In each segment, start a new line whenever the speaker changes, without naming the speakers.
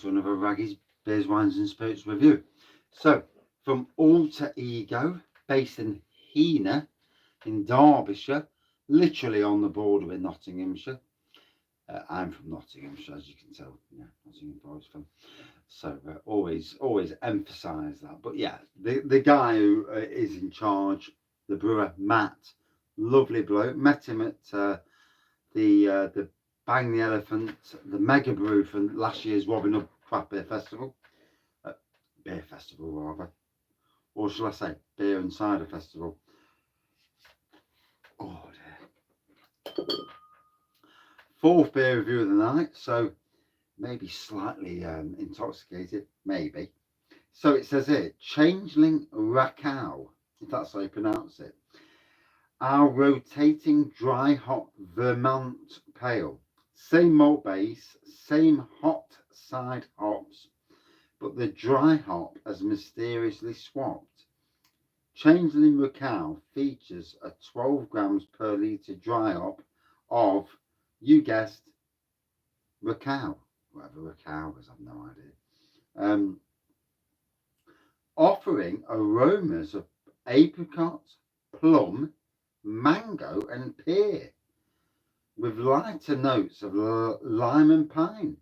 to another Wraggys Beers, Wines and Spirits review. So, from Alter Ego, based in Heanor, in Derbyshire, literally on the border with Nottinghamshire. I'm from Nottinghamshire, as you can tell. Yeah, Nottingham Forest fan. So always emphasise that. But yeah, the guy who is in charge, the brewer Matt, lovely bloke. Met him at the Bang the Elephant, the mega brew from last year's Robin Hood Craft Beer Festival. Beer Festival rather, or shall I say Beer and Cider Festival. Oh dear. Fourth beer review of the night, so maybe slightly intoxicated, maybe. So it says here, Changeling Rakau, if that's how you pronounce it. Our rotating dry hop Vermont pale. Same malt base, same hot side hops, but the dry hop has mysteriously swapped. Changeling Rakau features a 12 grams per litre dry hop of, you guessed, Rakau. Whatever Rakau is, I've no idea. Offering aromas of apricot, plum, mango and pear, with lighter notes of lime and pine.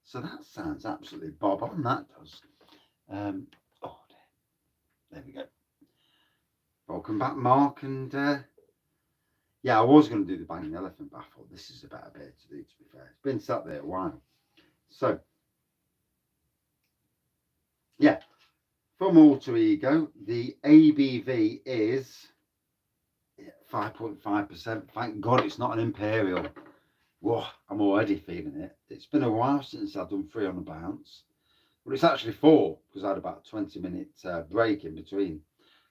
So that sounds absolutely bob on, that does. Oh dear. There we go. Welcome back, Mark. And yeah, I was going to do the Bang the Elephant, but I thought this is a better beer to do, to be fair. It's been sat there a while. So, yeah, from Alter Ego, the ABV is 5.5%. Thank God it's not an Imperial. Whoa, I'm already feeling it. It's been a while since I've done 3 on the bounce. But it's actually 4, because I had about a 20-minute break in between.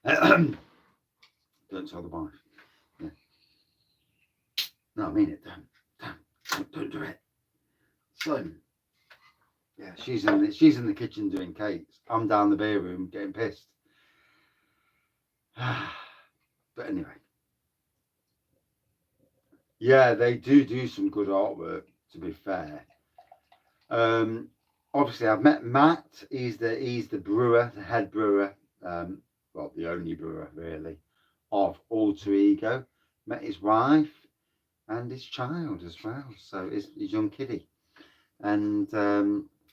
Don't tell the wife. Yeah. No, I mean it. Don't do it. So, yeah, she's in the kitchen doing cakes. I'm down the beer room getting pissed. But anyway, yeah, they do some good artwork, to be fair. Obviously, I've met Matt. He's the brewer, the head brewer, well, the only brewer really of Alter Ego. Met his wife and his child as well, so his young kiddie. And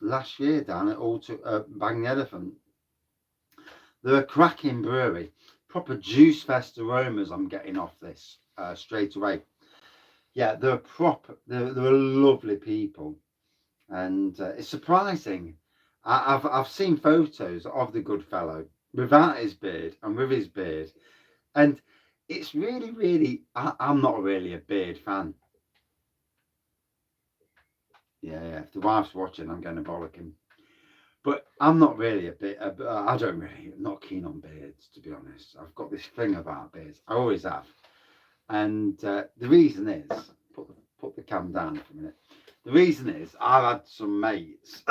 last year down at Bang the Elephant, they're a cracking brewery. Proper juice fest aromas I'm getting off this straight away. Yeah, they're lovely people, and it's surprising. I've seen photos of the good fellow without his beard and with his beard, and it's really I'm not really a beard fan. Yeah, if the wife's watching, I'm going to bollock him. But I'm not really not keen on beards, to be honest. I've got this thing about beards. I always have. And the reason is, put the cam down for a minute. The reason is, I've had some mates,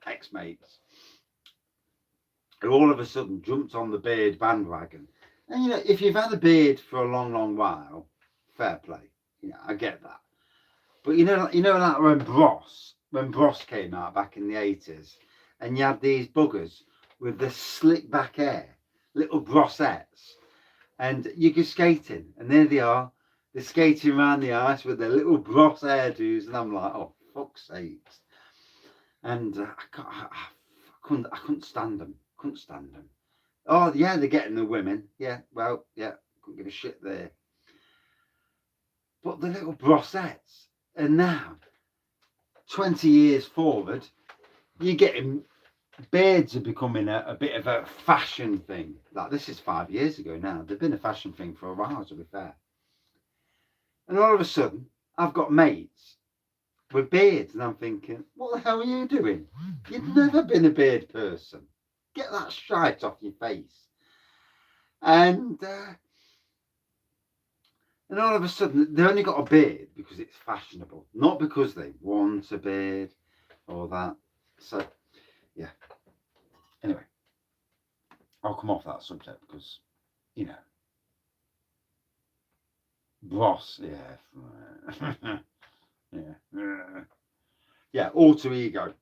ex-mates, who all of a sudden jumped on the beard bandwagon. And, you know, if you've had a beard for a long while, fair play. You know, I get that. But you know like when Bros came out back in the 80s, and you had these buggers with the slick back hair, little Brossettes, and you go skating, and there they are, they're skating around the ice with their little Bros hairdos, and I'm like, oh, fuck's sakes. And I couldn't stand them. Oh yeah, they're getting the women. Yeah, well, yeah, couldn't give a shit there. But the little Brossettes, and now 20 years forward, you're getting beards are becoming a bit of a fashion thing. Like, this is 5 years ago now. They've been a fashion thing for a while, to be fair. And all of a sudden, I've got mates with beards, and I'm thinking, what the hell are you doing? You've never been a beard person. Get that shite off your face. And all of a sudden, they only got a beard because it's fashionable, not because they want a beard or that. So, yeah. Anyway, I'll come off that subject because, you know, Bros, yeah. Yeah, Alter Ego.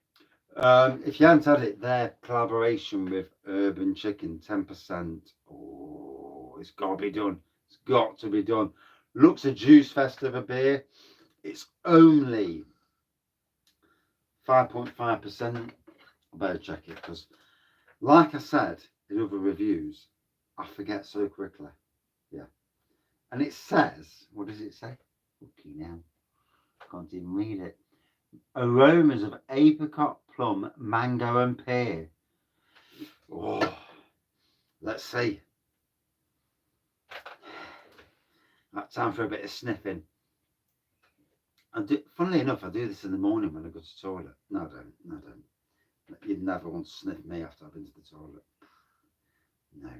If you haven't had it, their collaboration with Urban Chicken, 10%. Oh, it's got to be done. It's got to be done. Looks a juice fest of a beer. It's only 5.5%. I better check it because, like I said in other reviews, I forget so quickly. Yeah. And it says, what does it say? Okay, now. Can't even read it. Aromas of apricot, plum, mango, and pear. Oh, let's see. Time for a bit of sniffing. Funnily enough, I do this in the morning when I go to the toilet. No, I don't. No, I don't. You'd never want to sniff me after I've been to the toilet. No.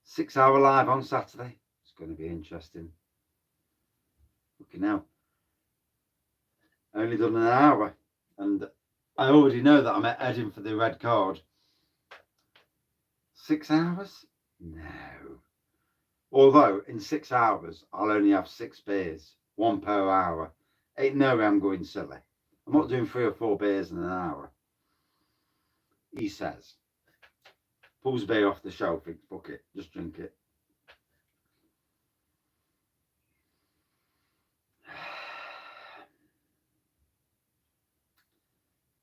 6-hour live on Saturday. It's going to be interesting. Okay, now. Only done an hour. And I already know that I'm heading for the red card. 6 hours? No. Although in 6 hours, I'll only have 6 beers, 1 per hour. Ain't no way I'm going silly. I'm not doing 3 or 4 beers in an hour. He says. Pulls a beer off the shelf, thinks, fuck it, just drink it.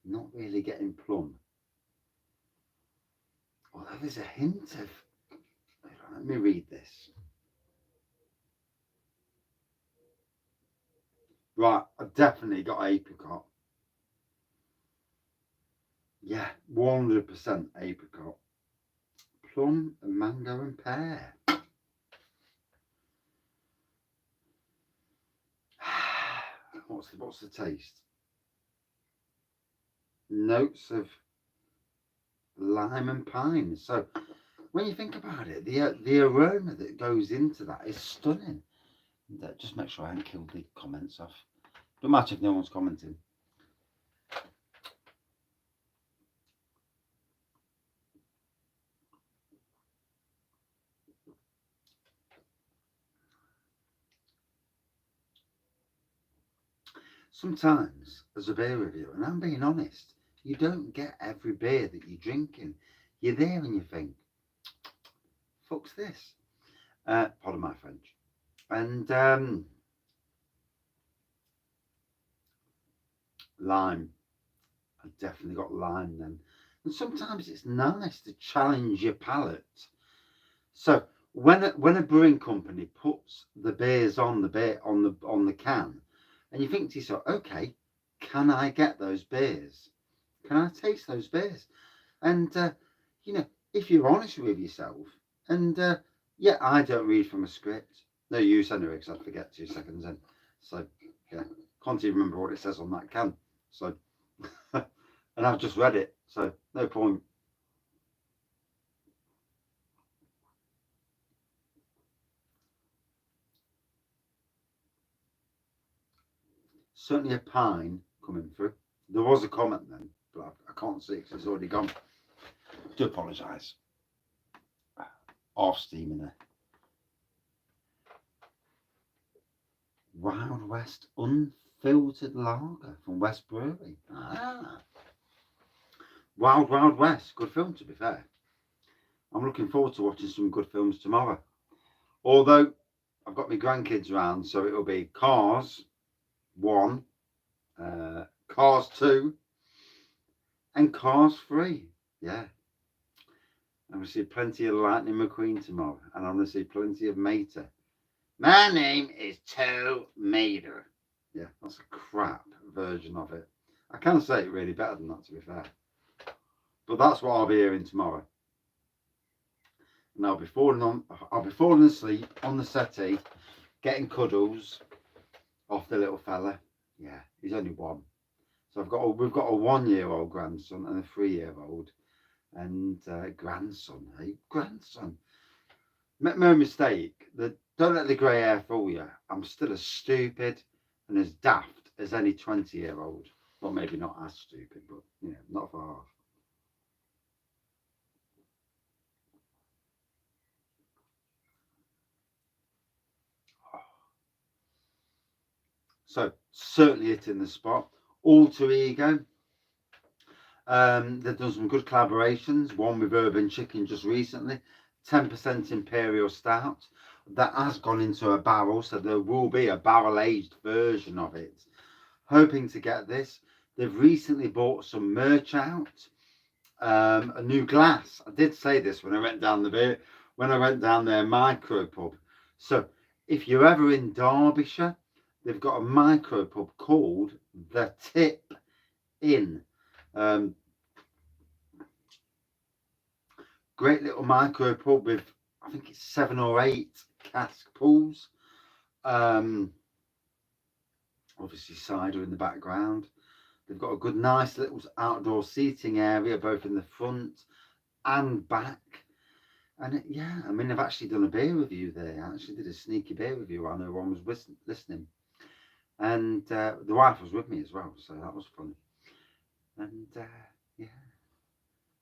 Not really getting plum. Although there's a hint of... Let me read this. Right, I've definitely got apricot. Yeah, 100% apricot. Plum and mango and pear. What's the taste? Notes of lime and pine. So when you think about it, the aroma that goes into that is stunning. Just make sure I haven't killed the comments off. Don't matter if no one's commenting. Sometimes, as a beer reviewer, and I'm being honest, you don't get every beer that you're drinking. You're there and you think, fuck's this? Pardon my French. And lime. I've definitely got lime then. And sometimes it's nice to challenge your palate. So when a brewing company puts the beers on the can, and you think to yourself, okay, can I get those beers? Can I taste those beers? And if you're honest with yourself, and yeah, I don't read from a script. No use anyway, because I'd forget 2 seconds in. So yeah, can't even remember what it says on that can. So and I've just read it, so no point. Certainly a pine coming through. There was a comment then, but I can't see it because it's already gone. Do apologise. Off steaming there. Wild West unfiltered lager from West Brewery. Wild West. Good film, to be fair. I'm looking forward to watching some good films tomorrow. Although I've got my grandkids around, so it'll be Cars 1, Cars 2, and Cars 3. Yeah. I'm going to see plenty of Lightning McQueen tomorrow, and I'm going to see plenty of Mater. My name is Toe Mater. Yeah, that's a crap version of it. I can say it really better than that, to be fair. But that's what I'll be hearing tomorrow. And I'll be falling asleep on the settee, getting cuddles off the little fella. Yeah, he's only 1. So we've got a 1-year-old grandson and a 3-year-old, and grandson. Hey, grandson. Make no mistake. Don't let the grey hair fool you. I'm still as stupid and as daft as any 20-year-old. Well, maybe not as stupid, but not far off. So certainly hitting the spot. Alter Ego. They've done some good collaborations, one with Urban Chicken just recently, 10% Imperial Stout. That has gone into a barrel, so there will be a barrel-aged version of it. Hoping to get this. They've recently bought some merch out, a new glass. I did say this when I went down their micro pub. So if you're ever in Derbyshire, they've got a micro pub called The Tip Inn. Great little micro pub with, I think it's 7 or 8 cask pools. Obviously cider in the background. They've got a good, nice little outdoor seating area, both in the front and back. And yeah, I mean, I've actually done a beer review there. I actually did a sneaky beer review. I know one was listening. And the wife was with me as well, so that was fun. And yeah,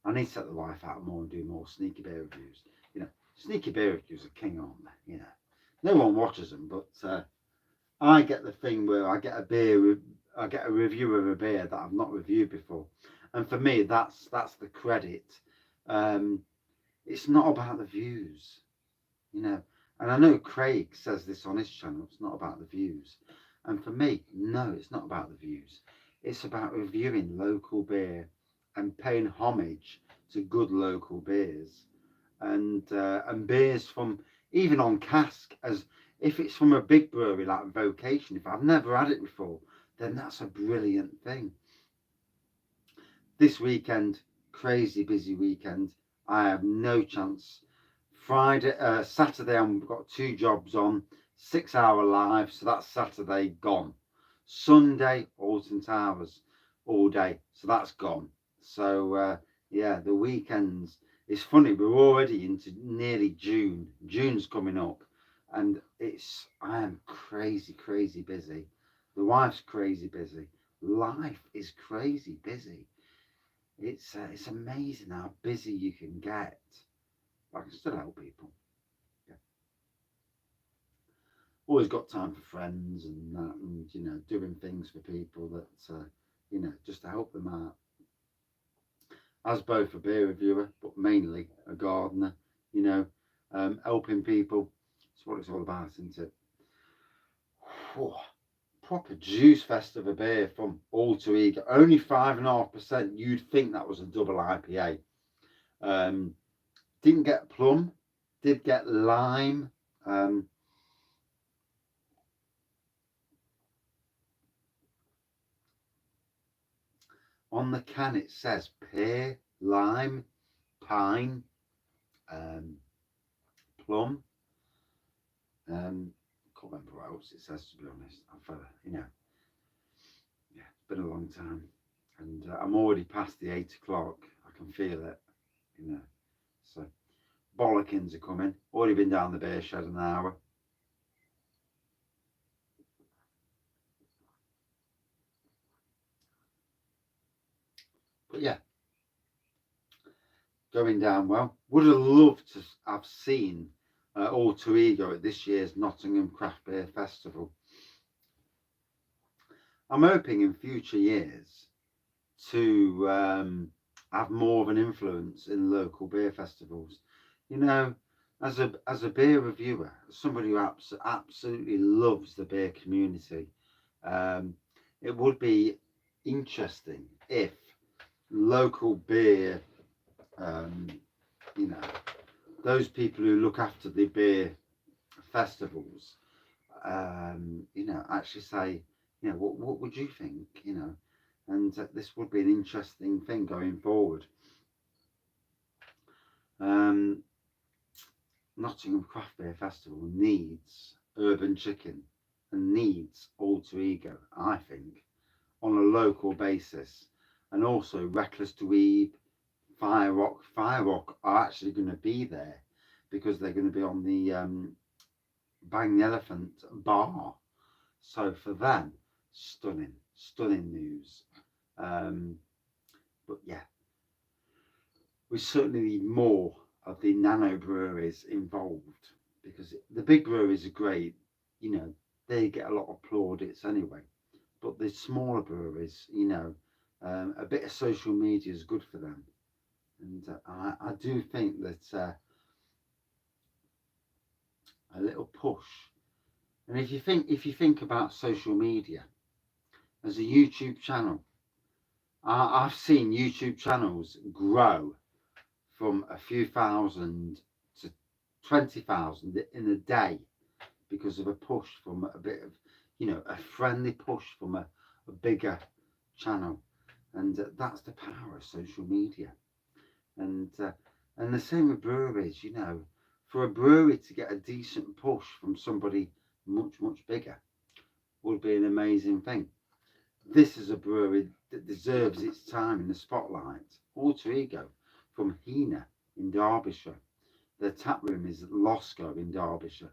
I need to set the wife out more and do more sneaky beer reviews. You know, sneaky beer reviews are king, aren't they? You know, no one watches them, but I get the thing where I get a review of a beer that I've not reviewed before, and for me, that's the credit. It's not about the views, you know. And I know Craig says this on his channel. It's not about the views, and for me, no, it's not about the views. It's about reviewing local beer and paying homage to good local beers, and beers from even on cask. As if it's from a big brewery like Vocation, if I've never had it before, then that's a brilliant thing. This weekend, crazy busy weekend. I have no chance. Saturday, I've got 2 jobs on, 6-hour live, so that's Saturday gone. Sunday, Alton Towers all day, so that's gone. So yeah, the weekends. It's funny, we're already into nearly June. June's coming up, and I am crazy busy. The wife's crazy busy. Life is crazy busy. It's amazing how busy you can get. But I can still help people. Yeah. Always got time for friends and that, and you know, doing things for people that you know, just to help them out. As both a beer reviewer, but mainly a gardener, you know, helping people. That's what it's all about, isn't it? Oh, proper juice fest of a beer from Alter Ego. Only 5.5%. You'd think that was a double IPA. Didn't get plum, did get lime. On the can it says pear, lime, pine, plum. Can't remember what else it says, to be honest. I've you know, yeah, it's been a long time, and I'm already past the 8 o'clock. I can feel it, you know. So bollockins are coming. Already been down the beer shed an hour. But yeah, going down well. Would have loved to have seen Alter Ego at this year's Nottingham Craft Beer Festival. I'm hoping in future years to have more of an influence in local beer festivals. You know, as a beer reviewer, somebody who absolutely loves the beer community, it would be interesting if local beer, you know, those people who look after the beer festivals, you know, actually say, you know, what would you think, you know, and this would be an interesting thing going forward. Nottingham Craft Beer Festival needs Urban Chicken and needs Alter Ego, I think, on a local basis, and also Reckless Dweeb, Fire Rock. Fire Rock are actually going to be there because they're going to be on the Bang the Elephant bar. So for them, stunning news. But yeah, we certainly need more of the nano breweries involved, because the big breweries are great, you know, they get a lot of plaudits anyway. But the smaller breweries, you know, A bit of social media is good for them, and I do think that a little push. And if you think about social media as a YouTube channel, I've seen YouTube channels grow from a few thousand to 20,000 in a day because of a push from a bit of, a friendly push from a bigger channel. And that's the power of social media. And the same with breweries, for a brewery to get a decent push from somebody much, much bigger would be an amazing thing. This is a brewery that deserves its time in the spotlight. Alter Ego from Hena in Derbyshire. Their tap room is at Losco in Derbyshire,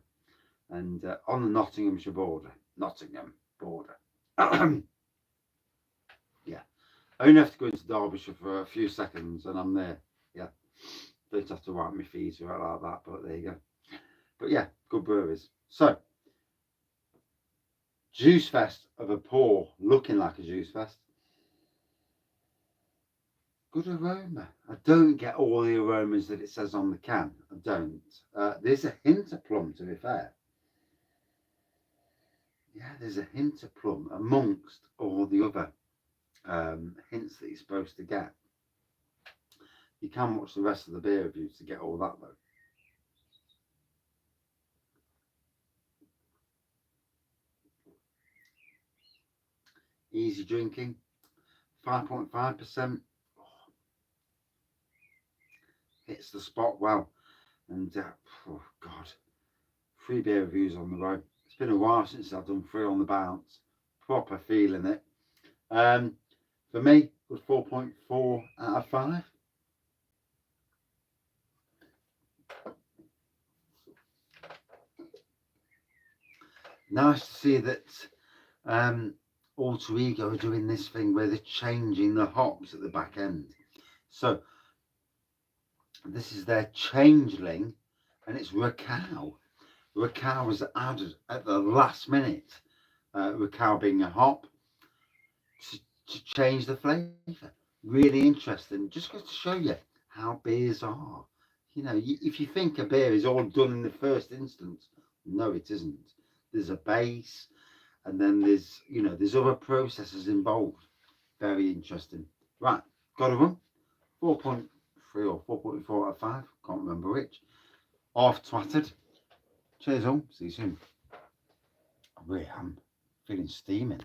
and on the Nottinghamshire border. Nottingham border. Yeah. I only have to go into Derbyshire for a few seconds and I'm there. Yeah. Don't have to wipe my feet or like that, but there you go. But yeah, good breweries. So, Juice Fest of a pour, looking like a Juice Fest. Good aroma. I don't get all the aromas that it says on the can. I don't. There's a hint of plum, to be fair. Yeah, there's a hint of plum amongst all the other hints that you're supposed to get. You can watch the rest of the beer reviews to get all that though. Easy drinking, 5.5%. Hits the spot well. And oh God, 3 beer reviews on the road. It's been a while since I've done 3 on the bounce. Proper feeling it. For me, good 4.4 out of 5. Nice to see that Alter Ego are doing this thing where they're changing the hops at the back end. So this is their Changeling, and it's Rakau. Rakau was added at the last minute. Rakau being a hop to change the flavour. Really interesting. Just goes to show you how beers are. If you think a beer is all done in the first instance, no, it isn't. There's a base, and then there's other processes involved. Very interesting. Right, got a run. 4.3 or 4.4 out of 5. Can't remember which. Half twatted. Cheers all. See you soon. I really am feeling steaming.